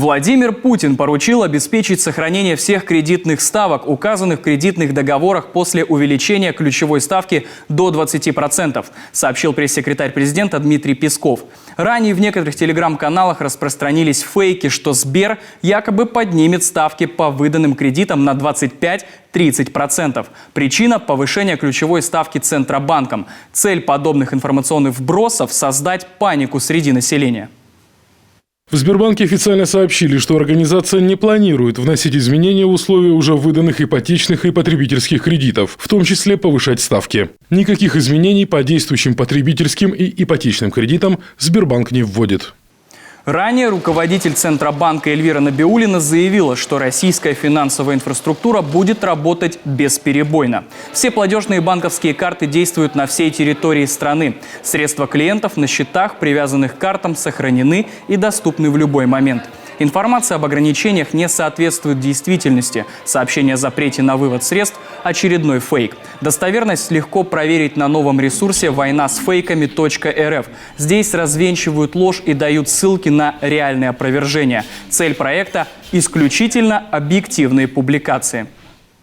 Владимир Путин поручил обеспечить сохранение всех кредитных ставок, указанных в кредитных договорах после увеличения ключевой ставки до 20%, сообщил пресс-секретарь президента Дмитрий Песков. Ранее в некоторых телеграм-каналах распространились фейки, что Сбер якобы поднимет ставки по выданным кредитам на 25–30%. Причина – повышение ключевой ставки Центробанком. Цель подобных информационных вбросов – создать панику среди населения. В Сбербанке официально сообщили, что организация не планирует вносить изменения в условия уже выданных ипотечных и потребительских кредитов, в том числе повышать ставки. Никаких изменений по действующим потребительским и ипотечным кредитам Сбербанк не вводит. Ранее руководитель Центробанка Эльвира Набиуллина заявила, что российская финансовая инфраструктура будет работать бесперебойно. Все платежные банковские карты действуют на всей территории страны. Средства клиентов на счетах, привязанных к картам, сохранены и доступны в любой момент. Информация об ограничениях не соответствует действительности. Сообщение о запрете на вывод средств – очередной фейк. Достоверность легко проверить на новом ресурсе войнасфейками.рф. Здесь развенчивают ложь и дают ссылки на реальные опровержения. Цель проекта – исключительно объективные публикации.